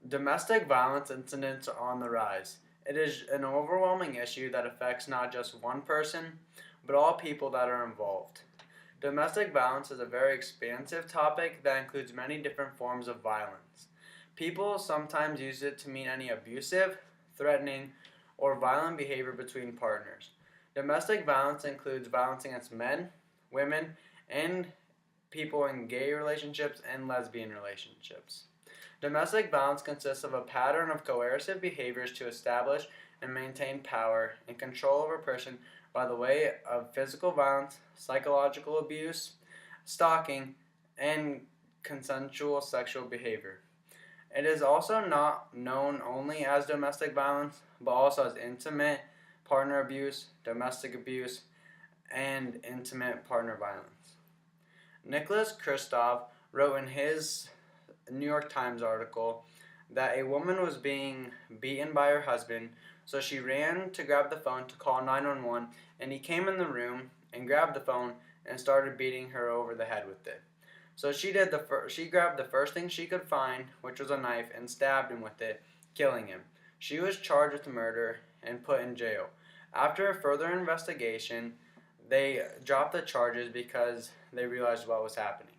Domestic violence incidents are on the rise. It is an overwhelming issue that affects not just one person, but all people that are involved. Domestic violence is a very expansive topic that includes many different forms of violence. People sometimes use it to mean any abusive, threatening, or violent behavior between partners. Domestic violence includes violence against men, women, and people in gay relationships and lesbian relationships. Domestic violence consists of a pattern of coercive behaviors to establish and maintain power and control over a person by the way of physical violence, psychological abuse, stalking, and consensual sexual behavior. It is also not known only as domestic violence, but also as intimate partner abuse, domestic abuse, and intimate partner violence. Nicholas Kristof wrote in his New York Times article that a woman was being beaten by her husband, so she ran to grab the phone to call 911, and he came in the room and grabbed the phone and started beating her over the head with it. So she grabbed the first thing she could find, which was a knife, and stabbed him with it, killing him. She was charged with murder and put in jail. After a further investigation, they dropped the charges because they realized what was happening.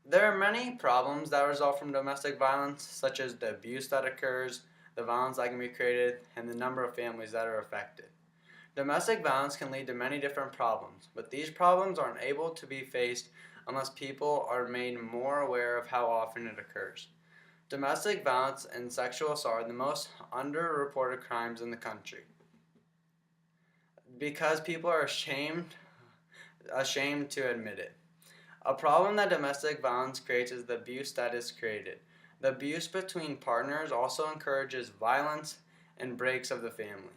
There are many problems that result from domestic violence, such as the abuse that occurs, the violence that can be created, and the number of families that are affected. Domestic violence can lead to many different problems, but these problems aren't able to be faced unless people are made more aware of how often it occurs. Domestic violence and sexual assault are the most underreported crimes in the country because people are ashamed to admit it. A problem that domestic violence creates is the abuse that is created. The abuse between partners also encourages violence and breaks of the family.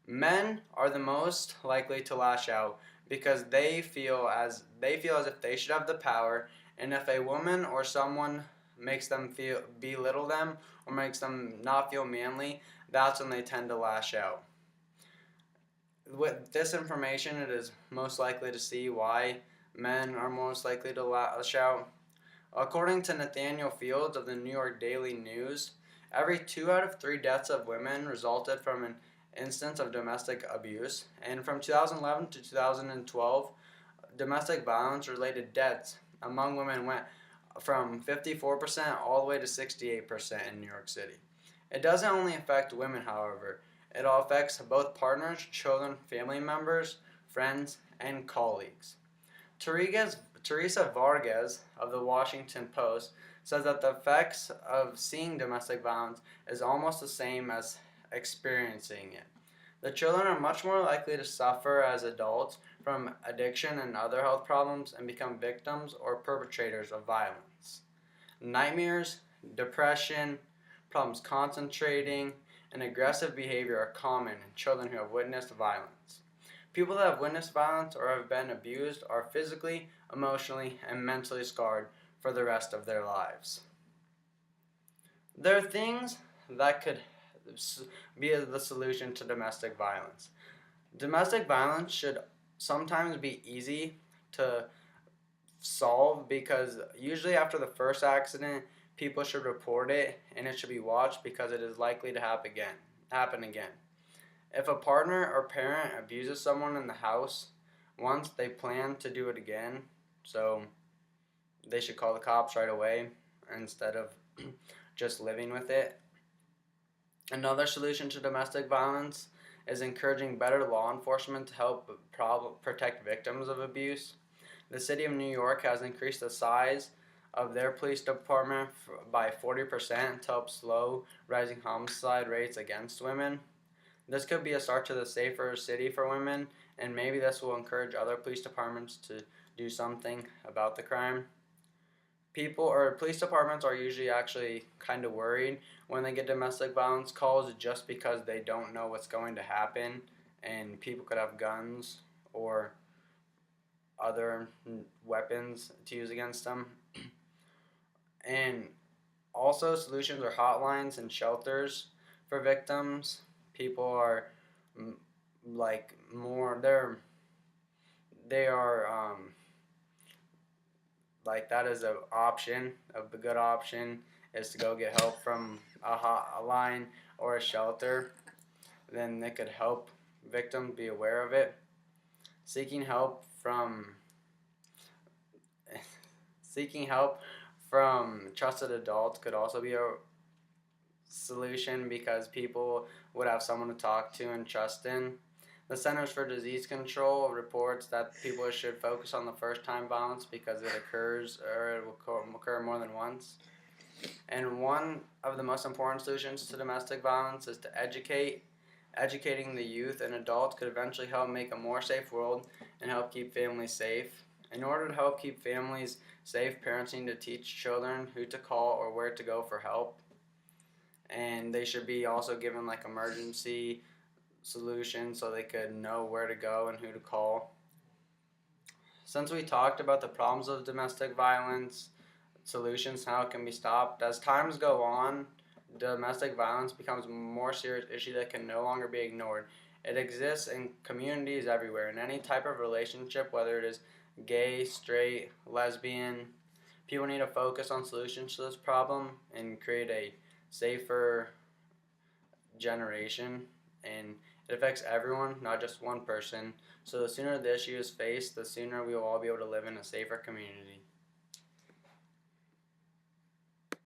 Men are the most likely to lash out because they feel as if they should have the power, and if a woman or someone makes them feel belittle them or makes them not feel manly, that's when they tend to lash out. With this information, it is most likely to see why men are most likely to lash out. According to Nathaniel Fields of the New York Daily News, every 2 out of 3 deaths of women resulted from an instance of domestic abuse, and from 2011 to 2012, domestic violence related deaths among women went from 54% all the way to 68% in New York City. It doesn't only affect women, however, it all affects both partners, children, family members, friends, and colleagues. Teresa Vargas of the Washington Post says that the effects of seeing domestic violence is almost the same as experiencing it. The children are much more likely to suffer as adults from addiction and other health problems and become victims or perpetrators of violence. Nightmares, depression, problems concentrating, and aggressive behavior are common in children who have witnessed violence. People that have witnessed violence or have been abused are physically, emotionally, and mentally scarred for the rest of their lives. There are things that could be the solution to domestic violence. Domestic violence should sometimes be easy to solve because usually after the first accident, people should report it and it should be watched because it is likely to happen again. If a partner or parent abuses someone in the house once, they plan to do it again, so they should call the cops right away instead of just living with it. Another solution to domestic violence is encouraging better law enforcement to help protect victims of abuse. The city of New York has increased the size of their police department by 40% to help slow rising homicide rates against women. This could be a start to the safer city for women, and maybe this will encourage other police departments to do something about the crime. Police departments are usually actually kind of worried when they get domestic violence calls just because they don't know what's going to happen, and people could have guns or other weapons to use against them. And also, solutions are hotlines and shelters for victims. People are like more they are like that is a option. A good option is to go get help from a line or a shelter. Then they could help victims be aware of it. Seeking help from seeking help from trusted adults could also be a solution because people would have someone to talk to and trust in. The Centers for Disease Control reports that people should focus on the first time violence because it occurs or it will occur more than once. And one of the most important solutions to domestic violence is to educate. Educating the youth and adults could eventually help make a more safe world and help keep families safe. In order to help keep families safe, parents need to teach children who to call or where to go for help. And they should be also given like emergency solutions so they could know where to go and who to call. Since we talked about the problems of domestic violence, solutions, how it can be stopped, as times go on, domestic violence becomes a more serious issue that can no longer be ignored. It exists in communities everywhere, in any type of relationship, whether it is gay, straight, lesbian. People need to focus on solutions to this problem and create a safer generation. And it affects everyone, not just one person. So the sooner the issue is faced, the sooner we will all be able to live in a safer community.